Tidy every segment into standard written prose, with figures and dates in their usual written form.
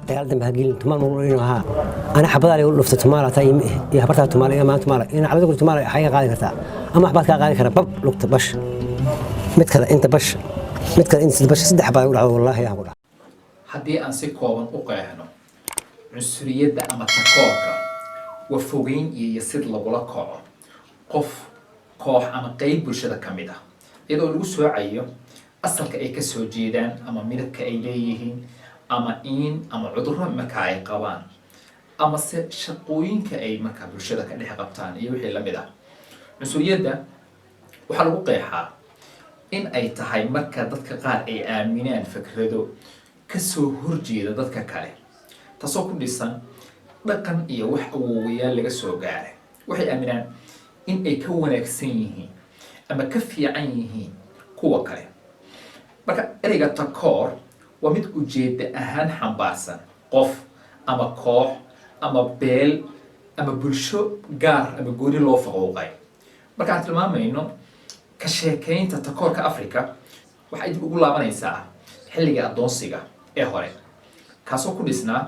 dagaal dambe hagelin tumaan uu ahaa ana xabada ay u dhufto tumaala tay iyo habarta tumaala iyo maanta tumaala in calada ku tumaala ay qaadi kartaa ama xabad ka qaadi kara bab lugta bash mid kale inta bash mid kale inta bash saddex xabad u dhacdo wallahi yaa ku dhac haddii aan si kooban u qeexno cunsuriyadda ama takoorka waa fogeyn iyo sid lagula kaco qof koox ama qayb bulshada ka mid ah iyadoo lagu soocayo asalka ay ka soo jeedaan ama midabka ay leeyihiin ama ama cudurro marka ay qabaan ama se shaqooyinka ay marka bulshada ka dhex qabtaan iyo wixii la mid ah cunsuriyadda waxaa lagu qeexaa in ay tahay marka dadka qaar ay aaminaan fikrado ka soo horjeeda dadka kale taasoo ku dhisan dhaqan iyo wax awoowayaal laga soo gaaray waxay aaminaan in ay ka wanaagsan yihiin ama ka fiican yihiin kuwa kale marka ereyga takoor waa mid ujeedda ahaan xambaarsan qof ama koox ama beel ama bulsho gaar ama gooni loo faquuqay markaan tilmaamayno ka sheekaynta takoorka Afrika waxay dib ugu laabanaysaa xilliga adoonsiga ee hore kaasoo ku dhisnaa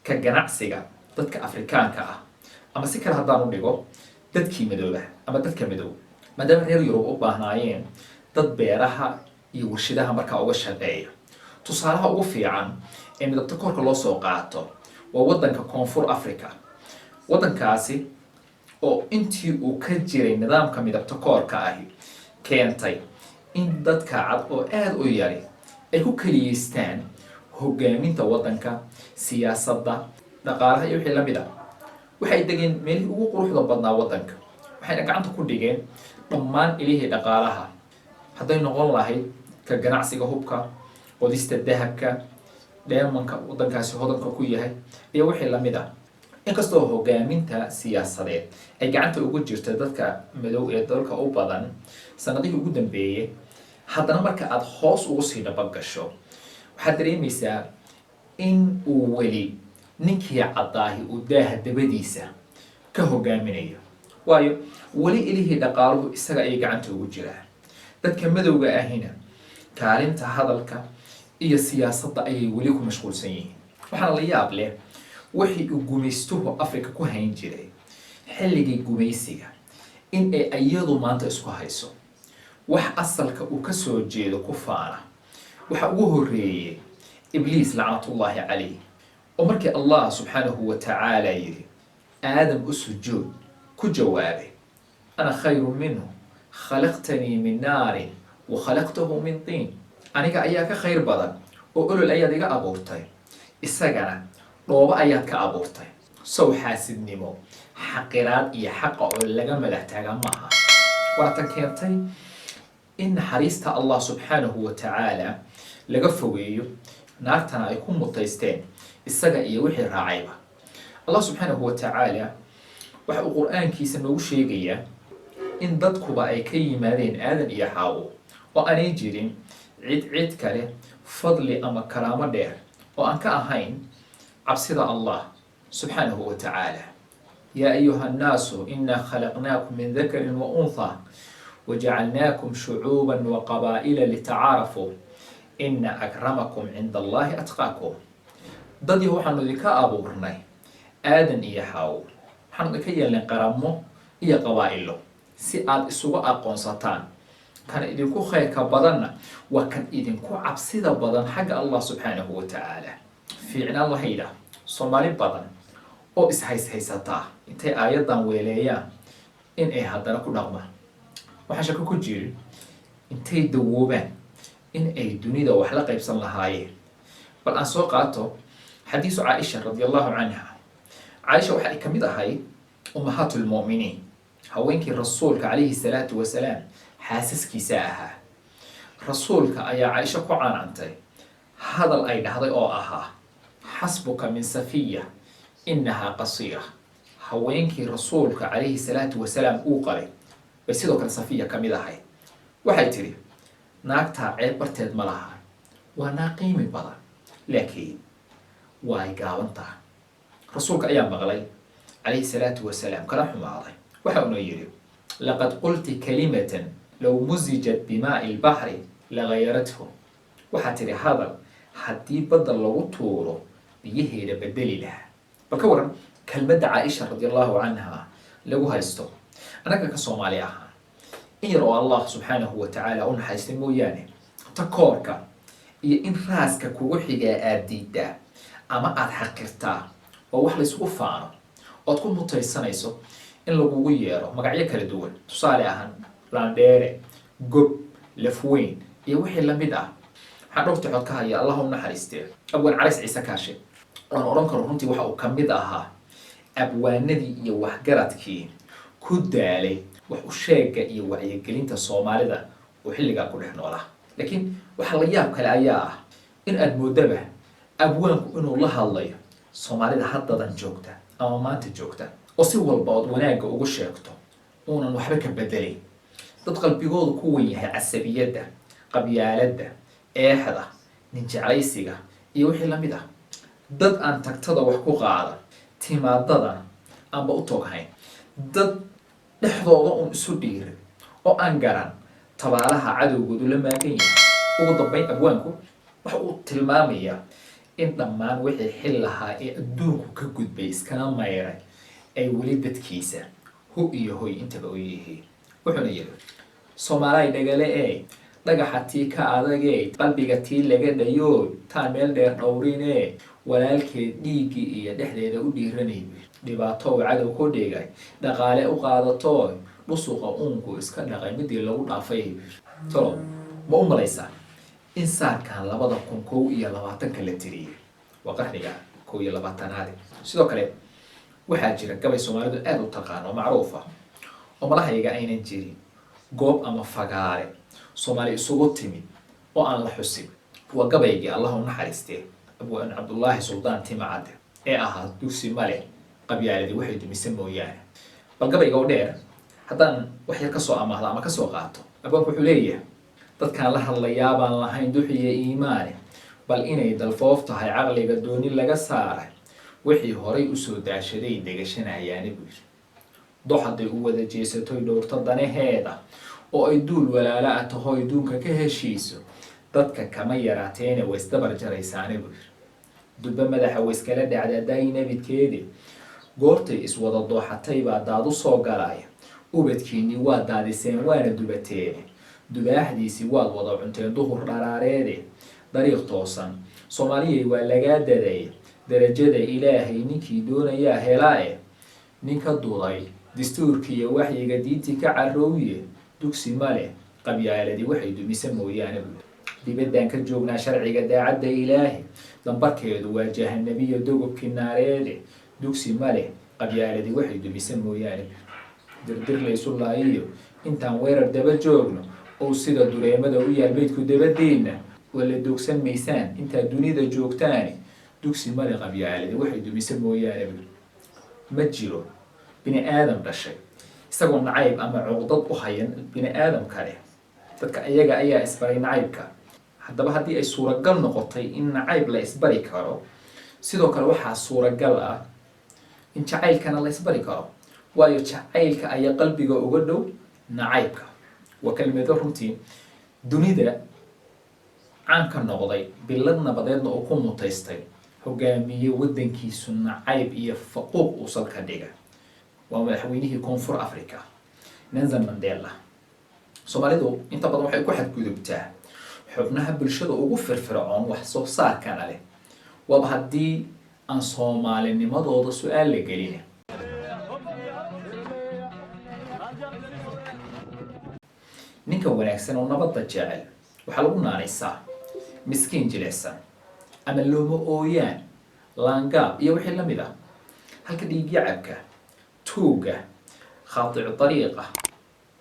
ka ganacsiga dadka Afrikaanka ah ama si kale haddaan u dhigo dadkii madowga ama dadka madow maadaama reer Yurub u baahnaayeen dad beeraha iyo warshadaha markaa uga shaqeeya tusaalaha ugu fiican ee midabta koorka loo soo qaato waa wadanka Koonfur Afrika wadankaasi oo intii uu ka jiray nidaamka midabta koorka ahi keentay in dadka cad oo aad u yari ay ku kaliyeystaan hogaaminta wadanka siyaasadda dhaqaalaha iyo wixii la mid ah waxay degeen meelihii ugu quruxda badnaa wadanka waxayna gacanta ku dhigeen dhammaan ilihii dhaqaalaha hadday noqon lahayd ka ganacsiga hubka qodista dahabka dheemanka wadankaasi hodanka ku yahay iyo wixii la mid ah inkastoo hogaaminta siyaasadeed ay gacanta ugu jirta dadka madow ee dalka u badan sanadihii ugu dambeeyay haddana marka aad hoos ugu sii dhab gasho waxaad dareemaysaa in uu weli ninkii cadaahi uu daaha dabadiisa ka hogaaminayo waayo weli ilihii dhaqaaluhu isaga ay gacanta ugu jiraan dadka madowga ahina kaalinta hadalka iyo siyaasadda ayay weli ku mashquulsan yihiin waxaana la yaab leh wixii uu gumaystuhu Afrika ku hayn jiray xilligii gumaysiga in ay iyadu maanta isku hayso wax asalka uu ka soo jeedo ku faana waxa ugu horeeyay ibliis la'natullahi alayhi oo markii Allah subhanahu wa ta'ala yiri aadam usjuud ku jawaabay ana khayru minhu khalaqtani min nar wa khalaqtahu min tin aniga ayaa ka khayr badan oo olol ayaad iga abuurtay isagana dhooba ayaad ka abuurtay soo xaasidnimo xaqiraad iyo xaqa oo laga madax taagan maaha waata keentay in naxariista Allah subhanahu wa ta'ala laga fogeeyo naartana ay ku mutaysteen isaga iyo wixii raacayba Allah subhanahu wa ta'ala waxa uu quraankiisa noogu sheegayaa in dadkuba ay ka yimaadeen aadan iyo xaawo oo aanay jirin cid kale fadli ama karaamo dheer oo aan ka ahayn cabsida Allah subhanahu wa ta'ala ya ayuha an-nasu inna khalaqnakum min dhakarin wa untha وجعلناكم شعوبا وقبائل لتعارفوا إن أكرمكم عند الله أتقاكم ضدي هو حنو ذكا أبورناي آدن إيا حاو حنو ذكا يلين قرامو إيا قبائلو سي آد إسوغا أقون ساتان كان إذنكو خير كبادنا وكان إذنكو عبسيدا بدن حق الله سبحانه وتعالى في عنا الله هيدا صومالي بدن أو إسحيساتا إنتي آيادا ويليا إن إيه هادانا كو نغمه waxaa shako ku jirin intay dawoobaan in ay dunida wax la qaybsan lahaayeen bal aan soo qaato xadiisu Aisha radiyallahu anha Aisha waxay kamid ahay ummahatul mu'minin haweenkii rasuulka alayhi salatu wa salam xaasaskiisa ahaa rasuulka ayaa Aisha ku caanantay hadal ay dhahday oo ahaa hasbuka min safiya innaha qasira haweenkii rasuulka alayhi salatu wa salam uu qalay sidoo kale safiya kamid ahay waxay tiri naagta ceeb barteed ma laha waa naaqiimi badan laakiin way gaabantaa rasuulka ayaa maqlay alayhi salatu wa salam kala xumaaday waxa uu yiri laqad qulti kalimatan law muzijat bima'i al-bahri la ghayarathu waxa tiri hadal haddii badda lagu tuuro biyaheeda bedeli lahaa. bal ka waran kelmadda caaisha radiallahu canha lagu haysto annaga ka soomaali ahaa in yar oo allah subxaanahu wa tacaala u naxaystay mooyaane takoorka iyo in raaska kugu xigaa aad diiddaa ama aad xaqirtaa oo wax laysugu faano ood ku mutaysanayso in lagugu yeero magacyo kala duwan, tusaale ahaan laandheere, gob, lafweyn iyo wixii lamid ah. waxaan dhowrta cod ka haya allah u naxariistee abwaan carays ciise kaashe oon odhan karo runtii waxa uu ka mid ahaa abwaanadii iyo waxgaradkii ku daalay wax u sheega iyo wacyigelinta soomaalida oo xilligaa ku dhex noolaa. laakiin waxa la yaab kale ayaa ah in aad moodaba abwaanku inuu la hadlayo soomaalida haddadan joogta ama maanta joogta oo si walba ood wanaagga ugu sheegto uunan waxba ka bedelayn. dad qalbigoodu ku wen yahay casabiyadda, qabyaaladda, eexda, ninjeclaysiga iyo wixii lamid ah. dad aan tagtada wax ku qaada, timaadadana aanba u toghayn, dad dhexdooda uun isu dhiirin oo aan garan tabaalaha cadowgoodu la maagan yahay. ugu dambayn abwaanku waxa uu tilmaamayaa in dhammaan wixii xil lahaa ee adduunku ka gudbay iskana mayray ay weli dadkiisa hu iyo hoy intaba u yihiin. wuxuuna yidhi soomaalay dhagale ee dhagaxa tii ka adagee qalbiga tii laga dhayooy taan meel dheer dhowrinee walaalkeed dhiiggii iyo dhexdeeda u dhiiranay dhibaato uu cadow ku dhigay dhaqaale u qaadatooy dhusuqa uunku iska dhaqay midii lagu dhaafay. talo ma u malaysaa in saarkan 2021 la tiriyey waa qarniga 21aad. sidoo kale waxaa jira gabay soomaalidu aad u taqaan oo macruuf ah oo malahayga aynan jirin goob ama fagaare soomaali isugu timid oo aan la xusin. waa gabaygii allah u naxariistee abwaan cabdullaahi suldaan timacadde ee ahaa dugsi male qabyaaladii waxay dumisay mooyaane. bal gabayga oo dheer haddaan wax yar kasoo amaahdo ama kasoo qaato, abwaanku wuxuu leeyahay dadkaan la hadlayaa baan lahayn duxiya iimaane bal inay dalfoof tahay caqliga dooni laga saaray wixii horay usoo daashaday degashanayaani buu yidhi. dox hadday u wada jeesatoy dhowrto danaheeda oo ay duul walaala ah tahoy duunka ka heshiiso dadka kama yaraateene way isdabar jaraysaani buu yidhi. dubbe madaxa way iskala dhacdadaay nabidkeedii goortay iswada dooxatay baa daad u soo galaya ubadkiinii waa daadiseen waana dubateene dubaaxdiisii waad wada cunteen duhur dharaareede dariiq toosan soomaaliyay waa lagaa daday darajada ilaahay ninkii doonayaa helaae ninka duday dastuurkii iyo waxyiga diintii ka carrowye dugsi male qabyaaladii waxay dumisa mooyaane buu. dibaddan ka joognaa sharciga daacadda ilaahi dambarkeedu waa jahanabiyo dogobkii naareede dugsi male qabyaaladii waxay dumisa mooyaane buu. dirdir laysu laayiyo intaan weerar daba joogno oo sida dureemada u yaal meydku dabadeenna wala doogsan maysaan intaad dunida joogtaani dugsi male qabyaaladii waxay dumisa mooyaane buu. ma jiro bini aadam dhashay isagoo nacayb ama cuqdad u hayan bini aadam kale. dadka iyaga ayaa isbaray nacaybka. haddaba haddii ay suuragal noqotay in nacayb la isbari karo, sidoo kale waxaa suuragal ah in jacaylkana la isbari karo, waayo jacaylka ayaa qalbiga uga dhow nacaybka. waa kelmado runtii dunida caan ka noqday, bilad nabadeedna uu ku mutaystay, hogaamiye wadankiisu nacayb iyo faquuq uu salka dhiga. waa madaxweynihii koonfur africa Nelson Mandela. soomaalidu inta badan waxay ku xadgudubtaa xubnaha bulshada ugu firfircoon wax soo saarkana leh, waaba haddii aan soomaalinimadooda su-aal la gelin. ninka wanaagsan oo nabadda jecel waxaa lagu naanaysaa miskiin jilicsan ama looma ooyaan, laangaab iyo wixii lamid ah. halka dhiigyacabka, tuuga, khaaticu dariiqa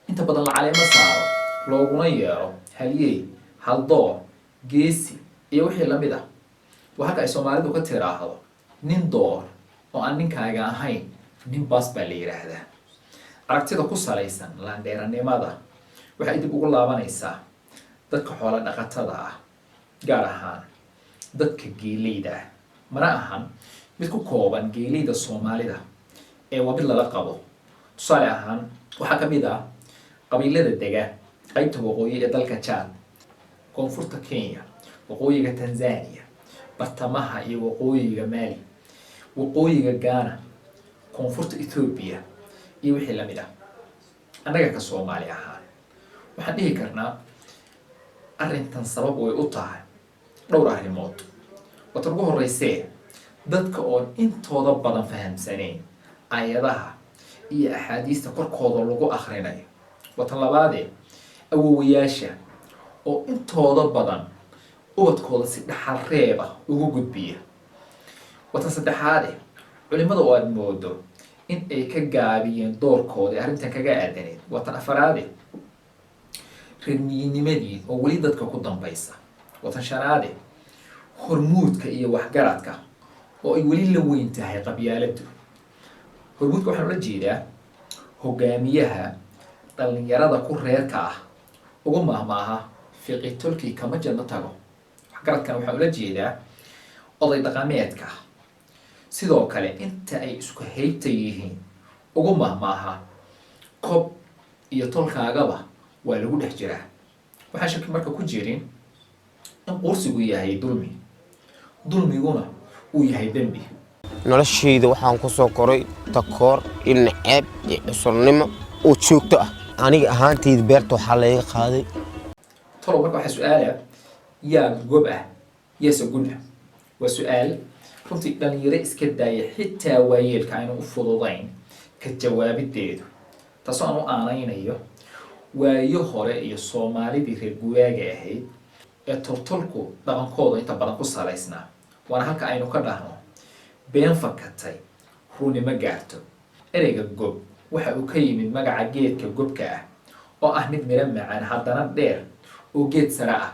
inta badan la caleemo saaro looguna yeero halyey, haldoor, geesi iyo wixii lamid ah. waa halka ay soomaalidu ka tiraahdo nin door oo aan ninkaaga ahayn nin baas baa la yidhaahdaa. aragtida ku salaysan laandheeranimada waxay dib ugu laabanaysaa dadka xoolo dhaqatada ah, gaar ahaan dadka geeleyda ah. mana ahan mid ku kooban geeleyda soomaalida ee waa mid lala qabo. tusaale ahaan waxaa ka mid ah qabiilada dega qaybta waqooyi ee dalka Chad, koonfurta Kenya, waqooyiga Tanzania, bartamaha iyo waqooyiga Mali, waqooyiga Ghana, koonfurta Ethiopia iyo wixii lamid ah. Annaga ka Soomaali ahaan waxaan dhihi karnaa arrintan sabab way u tahay dhowr arrimood. Wata ugu horeysay dadka oo intooda badan fahamsanayn ayadaha iyo axaadiista korkooda lagu akhrinayo. Wata labaad awowayaasha oo intooda badan ubadkooda si dhaxal reeb ah ugu gudbiya. Wata saddexaad culimada oo aad moodo in ay ka gaabiyeen doorkooda arrintan kaga aadaneed. Wata afaraad reermiyinimadii oo weli dadka ku dambaysa. Wata shanaad hormuudka iyo waxgaradka oo ay weli la weyn tahay qabyaaladu. Hormuudka waxaan ula jeedaa hogaamiyaha dhalinyarada ku reerka ah ugu mahmaaha fiqi tolkii kama janno tago. Waxgaradkan waxaan ula jeedaa oday dhaqameedka. Sidoo kale inta ay isku heybta yihiin ugu mahmaaha kob iyo tolkaagaba waa lagu dhex jiraa. Waxaan shaki marka ku jirin in qursigu yahay dulmi, dulmiguna uu yahay dembi. noloshayda waxaan ku soo koray takoor iyo naceeb iyo cusurnimo oo joogto ah. aniga ahaantayda beerta waxaa laga qaaday. tolo marka waxaa su'aala yaa gob ah yaase gun ah. waa su'aal runtii dhalinyaro iska daaya xitaa waayeelka aynu u fududayn ka jawaabideedu. taasoo aan u aanaynayo waayo hore iyo Soomaalidii reer guuraaga ahayd ee tortolku dhaqankooda inta badan ku salaysnaa. waana halka aynu ka dhahno been fakatay runi ma gaarto. ereyga gob waxa uu ka yimid magaca geedka gobka ah oo ah mid miro macaan haddana dheer oo geed sare ah.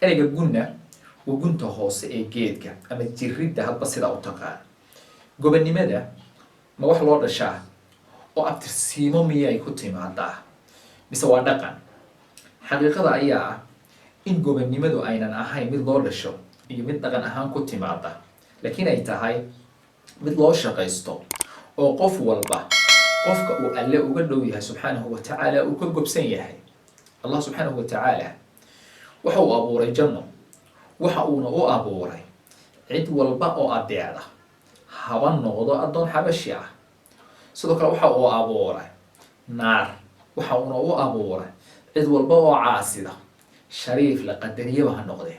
ereyga gunna waa gunta hoose ee geedka ama jiridda hadba sida u taqaan. gobanimada ma wax loo dhashaa oo abtirsiimo miyay ku timaadaa mise waa dhaqan? xaqiiqada ayaa ah in gobanimadu aynan ahayn mid loo dhasho iyo mid dhaqan ahaan ku timaada, laakiin ay tahay mid loo shaqaysto oo qof walba qofka uu alle uga dhow yahay subxaanahu wa tacaala uu ka gobsan yahay. Allah subxaanahu wa tacaala waxa uu abuuray janno, waxa uuna u abuuray cid walba oo adeecda haba noqdo addoon xabashi ah. sidoo kale waxa uu abuuray naar, waxa uuna u abuuray cid walba oo caasida shariif la qadariyaba ha noqdee.